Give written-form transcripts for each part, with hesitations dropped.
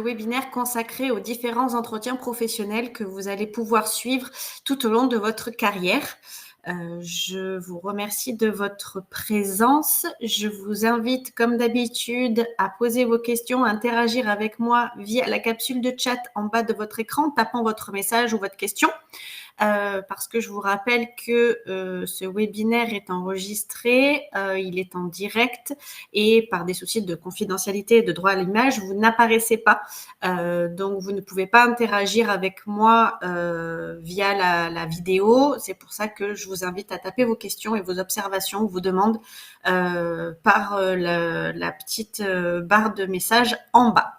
webinaire consacré aux différents entretiens professionnels que vous allez pouvoir suivre tout au long de votre carrière. Je vous remercie de votre présence. Je vous invite, comme d'habitude, à poser vos questions, à interagir avec moi via la capsule de chat en bas de votre écran, en tapant votre message ou votre question. Parce que je vous rappelle que ce webinaire est enregistré, il est en direct et par des soucis de confidentialité et de droit à l'image, vous n'apparaissez pas. Donc, vous ne pouvez pas interagir avec moi via la vidéo. C'est pour ça que je vous invite à taper vos questions et vos observations ou vos demandes par la petite barre de message en bas.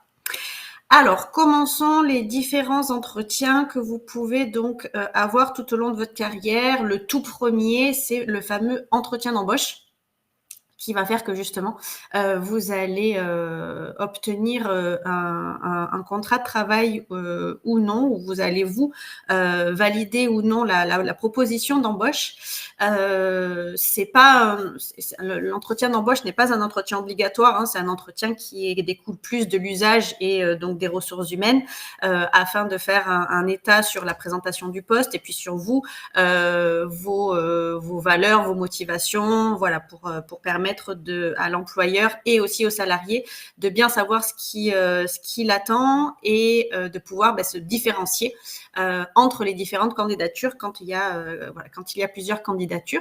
Alors, commençons les différents entretiens que vous pouvez donc avoir tout au long de votre carrière. Le tout premier, c'est le fameux entretien d'embauche qui va faire que justement, vous allez obtenir un contrat de travail ou non, ou vous allez vous valider ou non la proposition d'embauche. L'entretien d'embauche n'est pas un entretien obligatoire, hein, c'est un entretien qui découle plus de l'usage et donc des ressources humaines afin de faire un état sur la présentation du poste et puis sur vous, vos valeurs, vos motivations, voilà, pour permettre à l'employeur et aussi aux salariés de bien savoir ce qui l'attend et de pouvoir se différencier entre les différentes candidatures quand il y a plusieurs candidatures.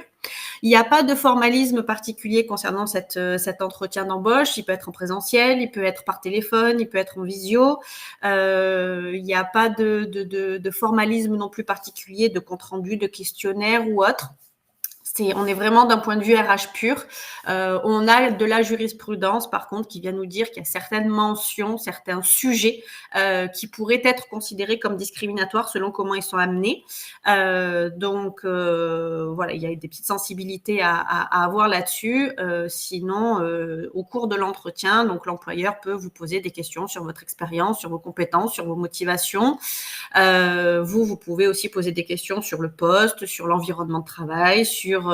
Il n'y a pas de formalisme particulier concernant cet entretien d'embauche. Il peut être en présentiel, il peut être par téléphone, il peut être en visio. Il n'y a pas de formalisme non plus particulier, de compte-rendu, de questionnaire ou autre. On est vraiment d'un point de vue RH pur. On a de la jurisprudence, par contre, qui vient nous dire qu'il y a certaines mentions, certains sujets qui pourraient être considérés comme discriminatoires selon comment ils sont amenés. Donc, voilà, il y a des petites sensibilités à avoir là-dessus. Sinon, au cours de l'entretien, donc l'employeur peut vous poser des questions sur votre expérience, sur vos compétences, sur vos motivations. Vous pouvez aussi poser des questions sur le poste, sur l'environnement de travail, sur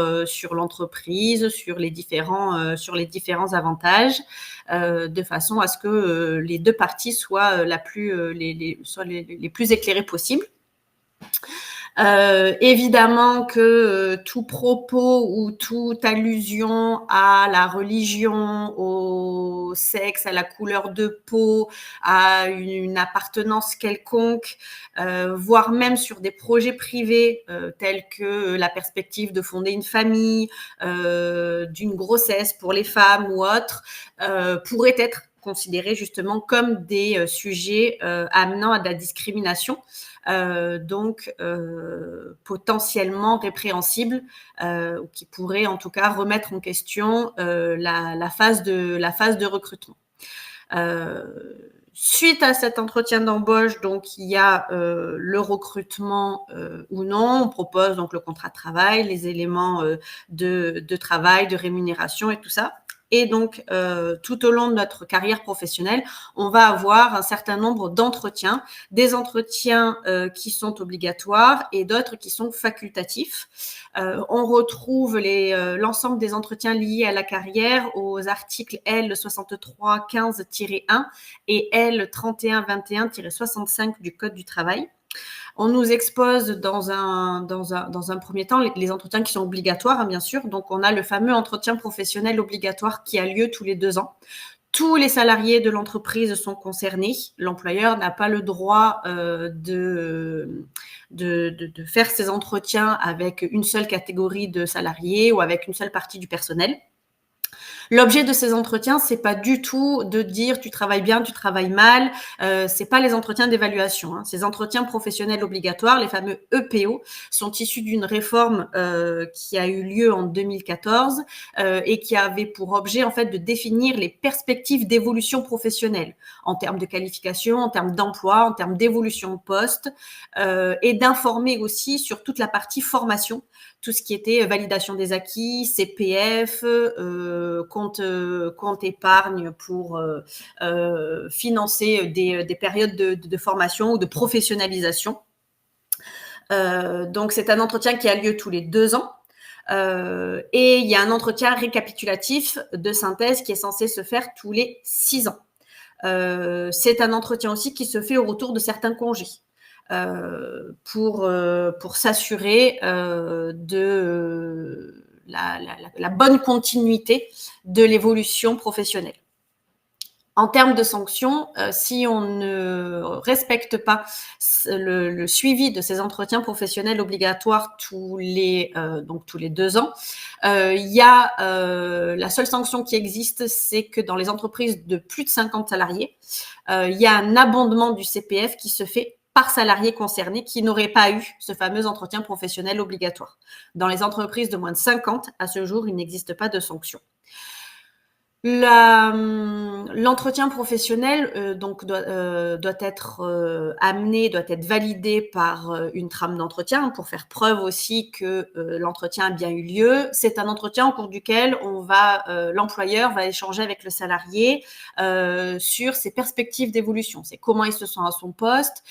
l'entreprise, sur les différents avantages, de façon à ce que les deux parties soient les plus éclairées possibles. Évidemment que tout propos ou toute allusion à la religion, au sexe, à la couleur de peau, à une appartenance quelconque, voire même sur des projets privés tels que la perspective de fonder une famille, d'une grossesse pour les femmes ou autres, pourraient être considérés justement comme des sujets amenant à de la discrimination. Donc potentiellement répréhensible, ou qui pourrait en tout cas remettre en question la phase de recrutement. Suite à cet entretien d'embauche, donc il y a le recrutement ou non. On propose donc le contrat de travail, les éléments de travail, de rémunération et tout ça. Et donc, tout au long de notre carrière professionnelle, on va avoir un certain nombre d'entretiens, des entretiens qui sont obligatoires et d'autres qui sont facultatifs. On retrouve l'ensemble des entretiens liés à la carrière aux articles L6315-1 et L3121-65 du Code du travail. On nous expose dans un premier temps les entretiens qui sont obligatoires, hein, bien sûr. Donc, on a le fameux entretien professionnel obligatoire qui a lieu tous les 2 ans. Tous les salariés de l'entreprise sont concernés. L'employeur n'a pas le droit de faire ces entretiens avec une seule catégorie de salariés ou avec une seule partie du personnel. L'objet de ces entretiens, c'est pas du tout de dire tu travailles bien, tu travailles mal. C'est pas les entretiens d'évaluation, hein. Ces entretiens professionnels obligatoires, les fameux EPO, sont issus d'une réforme qui a eu lieu en 2014 et qui avait pour objet en fait de définir les perspectives d'évolution professionnelle en termes de qualification, en termes d'emploi, en termes d'évolution de poste et d'informer aussi sur toute la partie formation, tout ce qui était validation des acquis, CPF, compte épargne pour financer des périodes de formation ou de professionnalisation. Donc, c'est un entretien qui a lieu tous les 2 ans. Et il y a un entretien récapitulatif de synthèse qui est censé se faire tous les 6 ans. C'est un entretien aussi qui se fait au retour de certains congés. Pour s'assurer de la bonne continuité de l'évolution professionnelle. En termes de sanctions, si on ne respecte pas le suivi de ces entretiens professionnels obligatoires tous les 2 ans, il y a la seule sanction qui existe, c'est que dans les entreprises de plus de 50 salariés, il y a un abondement du CPF qui se fait par salarié concerné qui n'aurait pas eu ce fameux entretien professionnel obligatoire. Dans les entreprises de moins de 50, à ce jour, il n'existe pas de sanction. L'entretien professionnel doit être amené, doit être validé par une trame d'entretien pour faire preuve aussi que l'entretien a bien eu lieu. C'est un entretien au cours duquel l'employeur va échanger avec le salarié sur ses perspectives d'évolution. C'est comment il se sent à son poste,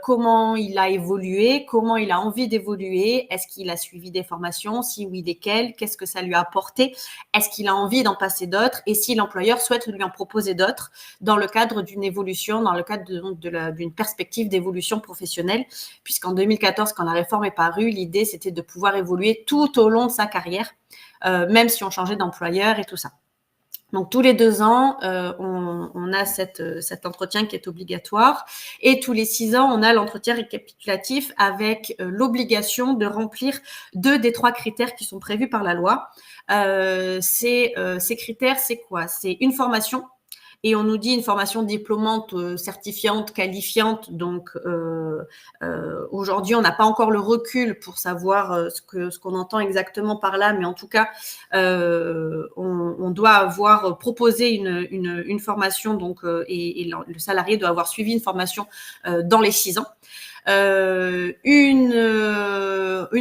comment il a évolué, comment il a envie d'évoluer, est-ce qu'il a suivi des formations, si oui, lesquelles, qu'est-ce que ça lui a apporté, est-ce qu'il a envie d'en passer d'autres et si l'employeur souhaite lui en proposer d'autres dans le cadre d'une évolution, dans le cadre d'une perspective d'évolution professionnelle, puisqu'en 2014, quand la réforme est parue, l'idée, c'était de pouvoir évoluer tout au long de sa carrière, même si on changeait d'employeur et tout ça. Donc, tous les 2 ans, on a cet entretien qui est obligatoire. Et tous les 6 ans, on a l'entretien récapitulatif avec l'obligation de remplir 2 des 3 critères qui sont prévus par la loi. Ces critères, c'est quoi? C'est une formation. Et on nous dit une formation diplômante, certifiante, qualifiante. Donc, aujourd'hui, on n'a pas encore le recul pour savoir ce qu'on entend exactement par là. Mais en tout cas, on doit avoir proposé une formation. Donc, et le salarié doit avoir suivi une formation dans les 6 ans. Une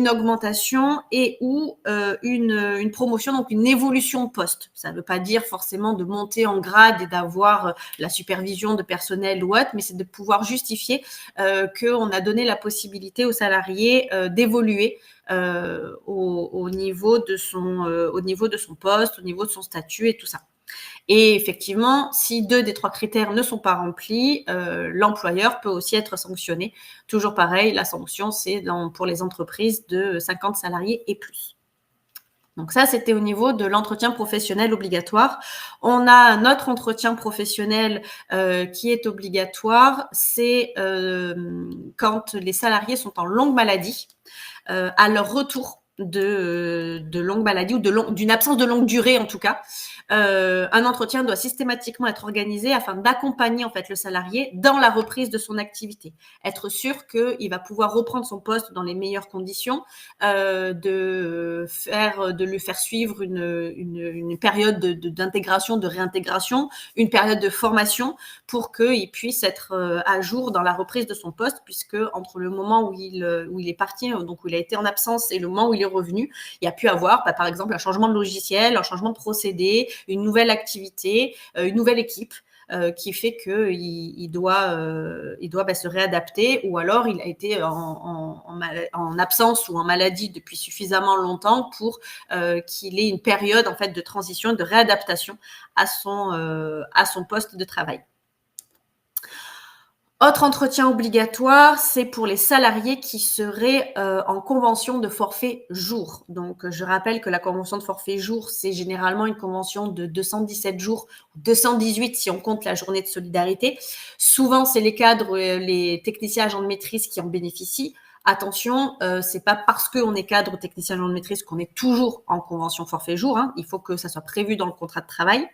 augmentation et ou une promotion, donc une évolution de poste. Ça ne veut pas dire forcément de monter en grade et d'avoir la supervision de personnel ou autre, mais c'est de pouvoir justifier qu'on a donné la possibilité aux salariés d'évoluer au niveau de son poste, au niveau de son statut et tout ça. Et effectivement, si 2 des 3 critères ne sont pas remplis, l'employeur peut aussi être sanctionné. Toujours pareil, la sanction, c'est pour les entreprises de 50 salariés et plus. Donc ça, c'était au niveau de l'entretien professionnel obligatoire. On a un autre entretien professionnel qui est obligatoire, c'est quand les salariés sont en longue maladie, à leur retour de longue maladie ou d'une absence de longue durée en tout cas. Un entretien doit systématiquement être organisé afin d'accompagner en fait le salarié dans la reprise de son activité, être sûr qu'il va pouvoir reprendre son poste dans les meilleures conditions, de lui faire suivre une période d'intégration, de réintégration, une période de formation pour qu'il puisse être à jour dans la reprise de son poste, puisque entre le moment où il est parti, donc où il a été en absence et le moment où il est revenu, il y a pu avoir par exemple un changement de logiciel, un changement de procédé, une nouvelle activité, une nouvelle équipe qui fait qu'il doit se réadapter, ou alors il a été en absence ou en maladie depuis suffisamment longtemps pour qu'il ait une période en fait de transition, de réadaptation à son poste de travail. Autre entretien obligatoire, c'est pour les salariés qui seraient en convention de forfait jour. Donc, je rappelle que la convention de forfait jour, c'est généralement une convention de 217 jours, 218 si on compte la journée de solidarité. Souvent, c'est les cadres, les techniciens agents de maîtrise qui en bénéficient. Attention, c'est pas parce qu'on est cadre ou technicien agent de maîtrise qu'on est toujours en convention forfait jour. Hein. Il faut que ça soit prévu dans le contrat de travail.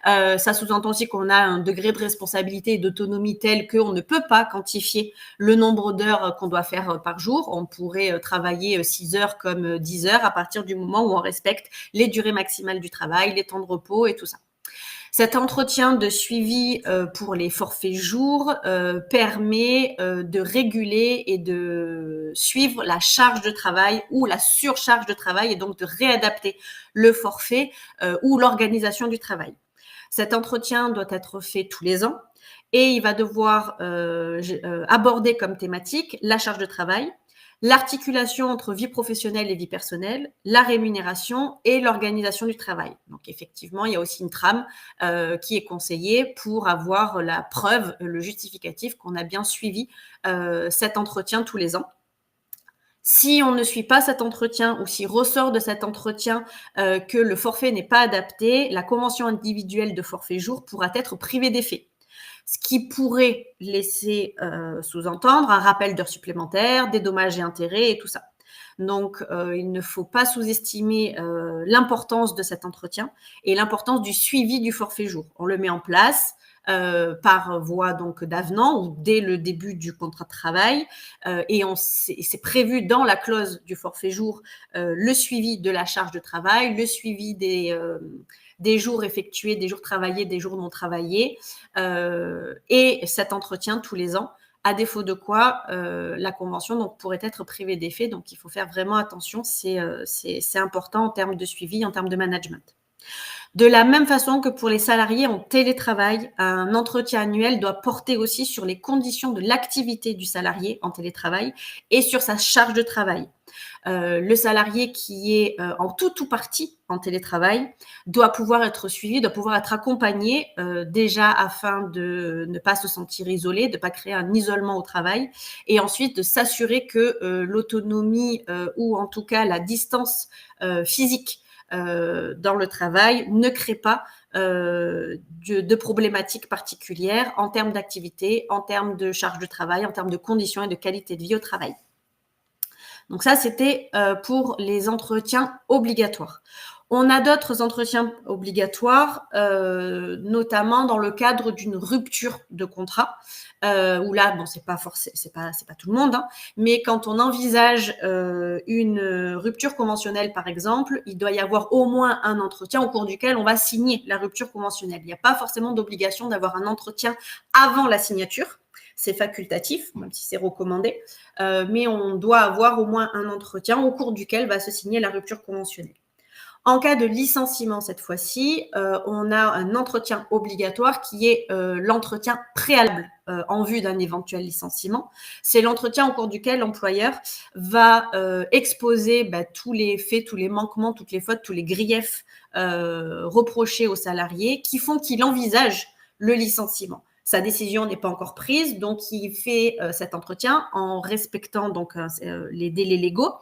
Ça sous-entend aussi qu'on a un degré de responsabilité et d'autonomie tel qu'on ne peut pas quantifier le nombre d'heures qu'on doit faire par jour. On pourrait travailler 6 heures comme 10 heures à partir du moment où on respecte les durées maximales du travail, les temps de repos et tout ça. Cet entretien de suivi pour les forfaits jours permet de réguler et de suivre la charge de travail ou la surcharge de travail et donc de réadapter le forfait ou l'organisation du travail. Cet entretien doit être fait tous les ans et il va devoir aborder comme thématique la charge de travail, l'articulation entre vie professionnelle et vie personnelle, la rémunération et l'organisation du travail. Donc effectivement, il y a aussi une trame qui est conseillée pour avoir la preuve, le justificatif qu'on a bien suivi cet entretien tous les ans. Si on ne suit pas cet entretien ou s'il ressort de cet entretien que le forfait n'est pas adapté, la convention individuelle de forfait jour pourra être privée d'effet. Ce qui pourrait laisser sous-entendre un rappel d'heures supplémentaires, des dommages et intérêts et tout ça. Donc, il ne faut pas sous-estimer l'importance de cet entretien et l'importance du suivi du forfait jour. On le met en place par voie donc d'avenant ou dès le début du contrat de travail et c'est prévu dans la clause du forfait jour le suivi de la charge de travail, le suivi des jours effectués, des jours travaillés, des jours non travaillés et cet entretien tous les ans. À défaut de quoi, la convention donc, pourrait être privée d'effet. Donc, il faut faire vraiment attention. C'est important en termes de suivi, en termes de management. De la même façon que pour les salariés en télétravail, un entretien annuel doit porter aussi sur les conditions de l'activité du salarié en télétravail et sur sa charge de travail. Le salarié qui est en tout ou partie en télétravail doit pouvoir être suivi, doit pouvoir être accompagné déjà afin de ne pas se sentir isolé, de ne pas créer un isolement au travail et ensuite de s'assurer que l'autonomie ou en tout cas la distance physique dans le travail ne crée pas de problématiques particulières en termes d'activité, en termes de charge de travail, en termes de conditions et de qualité de vie au travail. Donc ça, c'était pour les entretiens obligatoires. On a d'autres entretiens obligatoires, notamment dans le cadre d'une rupture de contrat, où là, bon, c'est pas tout le monde, hein, mais quand on envisage une rupture conventionnelle, par exemple, il doit y avoir au moins un entretien au cours duquel on va signer la rupture conventionnelle. Il n'y a pas forcément d'obligation d'avoir un entretien avant la signature. C'est facultatif, même si c'est recommandé, mais on doit avoir au moins un entretien au cours duquel va se signer la rupture conventionnelle. En cas de licenciement, cette fois-ci, on a un entretien obligatoire qui est l'entretien préalable en vue d'un éventuel licenciement. C'est l'entretien au cours duquel l'employeur va exposer tous les faits, tous les manquements, toutes les fautes, tous les griefs reprochés aux salariés qui font qu'il envisage le licenciement. Sa décision n'est pas encore prise, donc il fait cet entretien en respectant donc les délais légaux.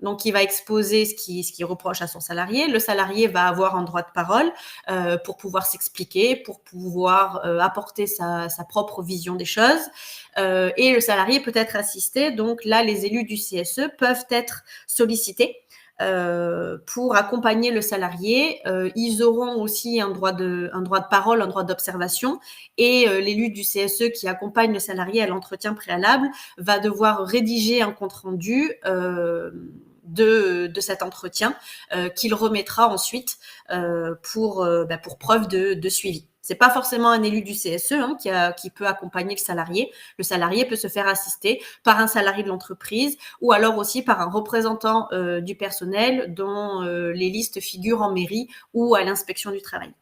Donc, il va exposer ce qu'il reproche à son salarié. Le salarié va avoir un droit de parole pour pouvoir s'expliquer, pour pouvoir apporter sa propre vision des choses. Et le salarié peut être assisté. Donc là, les élus du CSE peuvent être sollicités pour accompagner le salarié. Ils auront aussi un droit de parole, un droit d'observation. Et l'élu du CSE qui accompagne le salarié à l'entretien préalable va devoir rédiger un compte-rendu de cet entretien qu'il remettra ensuite pour preuve de suivi. C'est pas forcément un élu du CSE qui peut accompagner le salarié. Le salarié peut se faire assister par un salarié de l'entreprise ou alors aussi par un représentant du personnel dont les listes figurent en mairie ou à l'inspection du travail.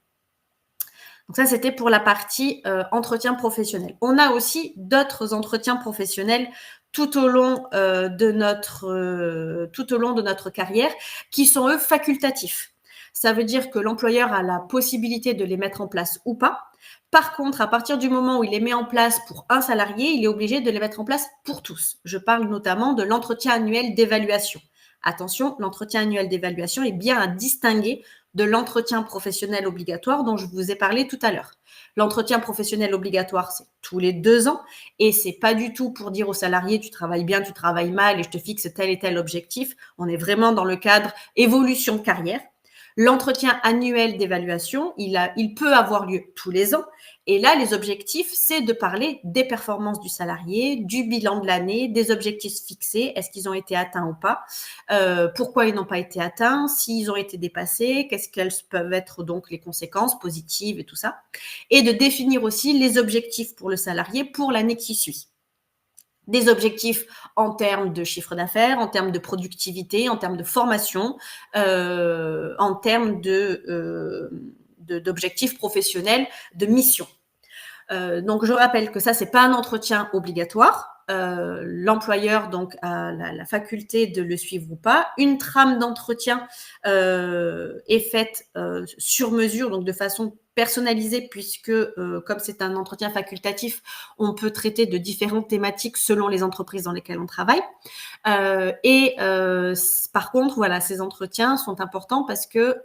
Donc ça, c'était pour la partie entretien professionnel. On a aussi d'autres entretiens professionnels tout au long de notre carrière qui sont, eux, facultatifs. Ça veut dire que l'employeur a la possibilité de les mettre en place ou pas. Par contre, à partir du moment où il les met en place pour un salarié, il est obligé de les mettre en place pour tous. Je parle notamment de l'entretien annuel d'évaluation. Attention, l'entretien annuel d'évaluation est bien à distinguer de l'entretien professionnel obligatoire dont je vous ai parlé tout à l'heure. L'entretien professionnel obligatoire, c'est tous les 2 ans et c'est pas du tout pour dire aux salariés tu travailles bien, tu travailles mal et je te fixe tel et tel objectif. On est vraiment dans le cadre évolution de carrière. L'entretien annuel d'évaluation, il peut avoir lieu tous les ans. Et là, les objectifs, c'est de parler des performances du salarié, du bilan de l'année, des objectifs fixés, est-ce qu'ils ont été atteints ou pas, pourquoi ils n'ont pas été atteints, s'ils ont été dépassés, quelles peuvent être donc les conséquences positives et tout ça. Et de définir aussi les objectifs pour le salarié pour l'année qui suit. Des objectifs en termes de chiffre d'affaires, en termes de productivité, en termes de formation, en termes d'objectifs professionnels, de mission. Donc, je rappelle que ça, c'est pas un entretien obligatoire. l'employeur donc a la faculté de le suivre ou pas. Une trame d'entretien est faite sur mesure, donc de façon personnalisée, puisque comme c'est un entretien facultatif, on peut traiter de différentes thématiques selon les entreprises dans lesquelles on travaille. Par contre, voilà, ces entretiens sont importants parce que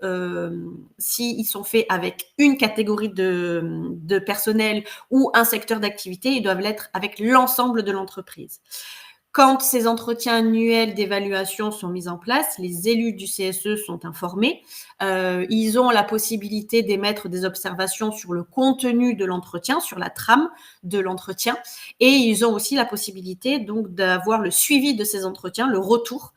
s'ils sont faits avec une catégorie de personnel ou un secteur d'activité, ils doivent l'être avec l'ensemble de l'entreprise. Quand ces entretiens annuels d'évaluation sont mis en place, les élus du CSE sont informés. Ils ont la possibilité d'émettre des observations sur le contenu de l'entretien, sur la trame de l'entretien, et ils ont aussi la possibilité donc d'avoir le suivi de ces entretiens, le retour,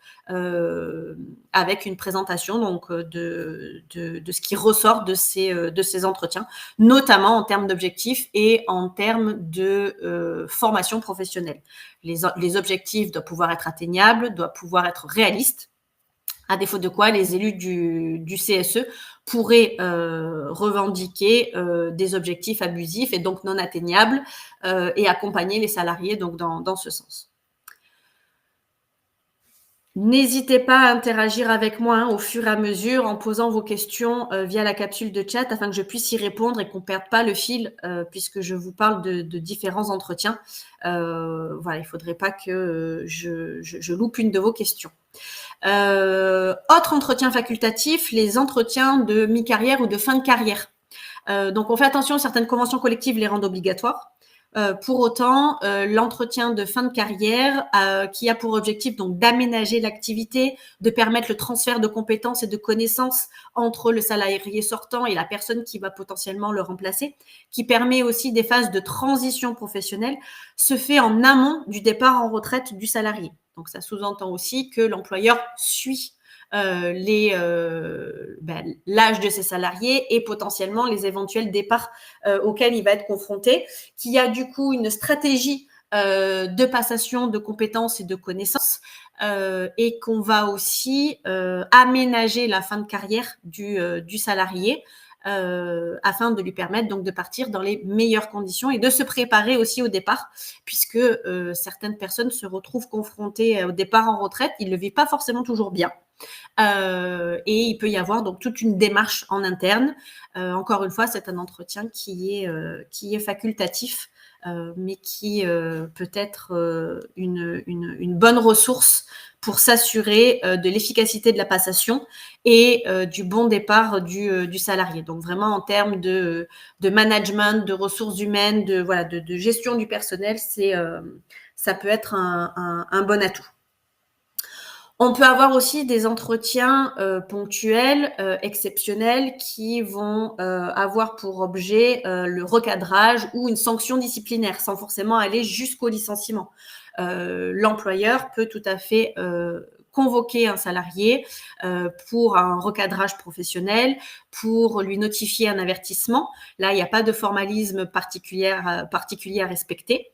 avec une présentation donc de ce qui ressort de ces entretiens, notamment en termes d'objectifs et en termes de formation professionnelle. Les objectifs doivent pouvoir être atteignables, doivent pouvoir être réalistes, à défaut de quoi les élus du CSE pourraient revendiquer des objectifs abusifs et donc non atteignables et accompagner les salariés donc dans ce sens. N'hésitez pas à interagir avec moi au fur et à mesure en posant vos questions via la capsule de chat afin que je puisse y répondre et qu'on ne perde pas le fil puisque je vous parle de différents entretiens. Voilà, il ne faudrait pas que je loupe une de vos questions. Autre entretien facultatif, les entretiens de mi-carrière ou de fin de carrière. Donc, on fait attention, certaines conventions collectives les rendent obligatoires. Pour autant, l'entretien de fin de carrière qui a pour objectif donc d'aménager l'activité, de permettre le transfert de compétences et de connaissances entre le salarié sortant et la personne qui va potentiellement le remplacer, qui permet aussi des phases de transition professionnelle, se fait en amont du départ en retraite du salarié. Donc, ça sous-entend aussi que l'employeur suit l'âge de ses salariés et potentiellement les éventuels départs auxquels il va être confronté, qu'il y a du coup une stratégie de passation de compétences et de connaissances et qu'on va aussi aménager la fin de carrière du salarié afin de lui permettre donc de partir dans les meilleures conditions et de se préparer aussi au départ, puisque certaines personnes se retrouvent confrontées au départ en retraite, ils ne le vivent pas forcément toujours bien. Et il peut y avoir donc toute une démarche en interne. Encore une fois, c'est un entretien qui est facultatif, mais qui peut être une bonne ressource pour s'assurer de l'efficacité de la passation et du bon départ du salarié. Donc vraiment en termes de management, de ressources humaines, de gestion du personnel, ça peut être un bon atout. On peut avoir aussi des entretiens ponctuels, exceptionnels, qui vont avoir pour objet le recadrage ou une sanction disciplinaire, sans forcément aller jusqu'au licenciement. L'employeur peut tout à fait convoquer un salarié pour un recadrage professionnel, pour lui notifier un avertissement. Là, il n'y a pas de formalisme particulier à respecter.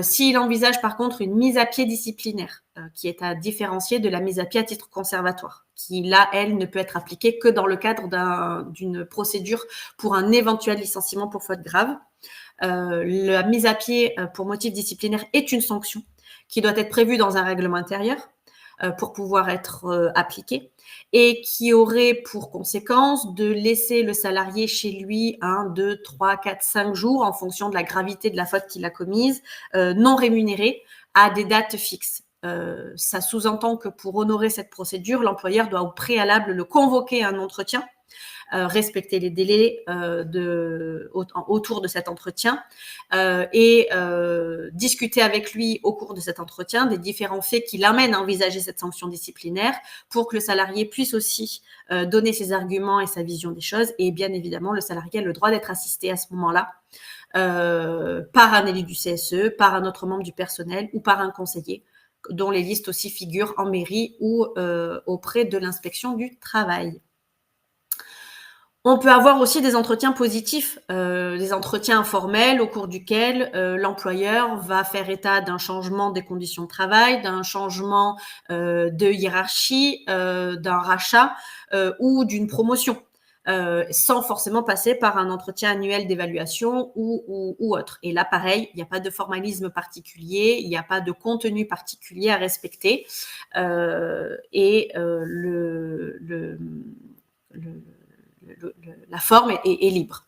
S'il envisage par contre une mise à pied disciplinaire, qui est à différencier de la mise à pied à titre conservatoire, qui là, elle, ne peut être appliquée que dans le cadre d'une procédure pour un éventuel licenciement pour faute grave. La mise à pied pour motif disciplinaire est une sanction qui doit être prévue dans un règlement intérieur pour pouvoir être appliquée et qui aurait pour conséquence de laisser le salarié chez lui 1, 2, 3, 4, 5 jours en fonction de la gravité de la faute qu'il a commise, non rémunéré à des dates fixes. Ça sous-entend que pour honorer cette procédure, l'employeur doit au préalable le convoquer à un entretien, respecter les délais autour de cet entretien et discuter avec lui au cours de cet entretien des différents faits qui l'amènent à envisager cette sanction disciplinaire pour que le salarié puisse aussi donner ses arguments et sa vision des choses. Et bien évidemment, le salarié a le droit d'être assisté à ce moment-là par un élu du CSE, par un autre membre du personnel ou par un conseiller dont les listes aussi figurent en mairie ou auprès de l'inspection du travail. On peut avoir aussi des entretiens positifs, des entretiens informels au cours duquel l'employeur va faire état d'un changement des conditions de travail, d'un changement de hiérarchie, d'un rachat ou d'une promotion. sans forcément passer par un entretien annuel d'évaluation ou autre. Et là, pareil, il n'y a pas de formalisme particulier, il n'y a pas de contenu particulier à respecter. La forme est libre.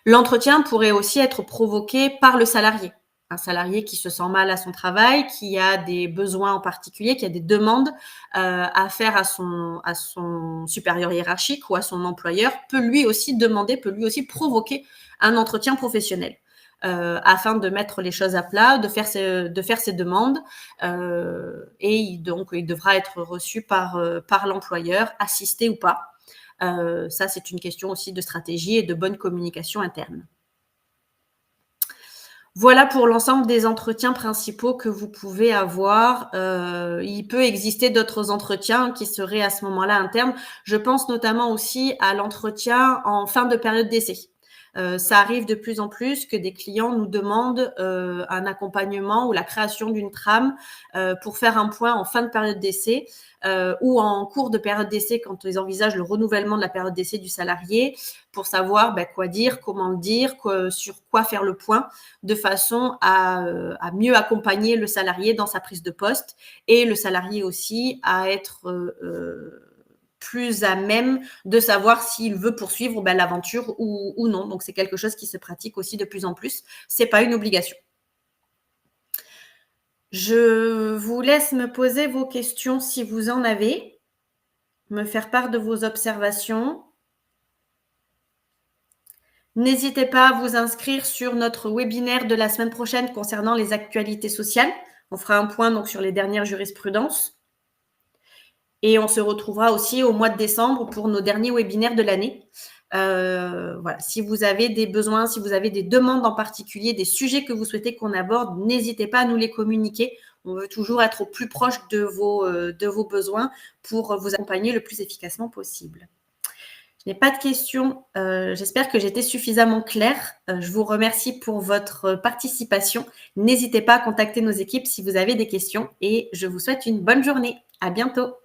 L'entretien pourrait aussi être provoqué par le salarié. Un salarié qui se sent mal à son travail, qui a des besoins en particulier, qui a des demandes à faire à son supérieur hiérarchique ou à son employeur, peut lui aussi provoquer un entretien professionnel afin de mettre les choses à plat, de faire ses demandes et donc il devra être reçu par l'employeur, assisté ou pas. Ça, c'est une question aussi de stratégie et de bonne communication interne. Voilà pour l'ensemble des entretiens principaux que vous pouvez avoir. Il peut exister d'autres entretiens qui seraient à ce moment-là internes. Je pense notamment aussi à l'entretien en fin de période d'essai. Ça arrive de plus en plus que des clients nous demandent un accompagnement ou la création d'une trame pour faire un point en fin de période d'essai ou en cours de période d'essai quand ils envisagent le renouvellement de la période d'essai du salarié pour savoir quoi dire, comment le dire, sur quoi faire le point de façon à mieux accompagner le salarié dans sa prise de poste et le salarié aussi à être plus à même de savoir s'il veut poursuivre l'aventure ou non. Donc, c'est quelque chose qui se pratique aussi de plus en plus. Ce n'est pas une obligation. Je vous laisse me poser vos questions si vous en avez, me faire part de vos observations. N'hésitez pas à vous inscrire sur notre webinaire de la semaine prochaine concernant les actualités sociales. On fera un point donc sur les dernières jurisprudences. Et on se retrouvera aussi au mois de décembre pour nos derniers webinaires de l'année. Voilà. Si vous avez des besoins, si vous avez des demandes en particulier, des sujets que vous souhaitez qu'on aborde, n'hésitez pas à nous les communiquer. On veut toujours être au plus proche de vos besoins pour vous accompagner le plus efficacement possible. Je n'ai pas de questions. J'espère que j'étais suffisamment claire. Je vous remercie pour votre participation. N'hésitez pas à contacter nos équipes si vous avez des questions et je vous souhaite une bonne journée. À bientôt.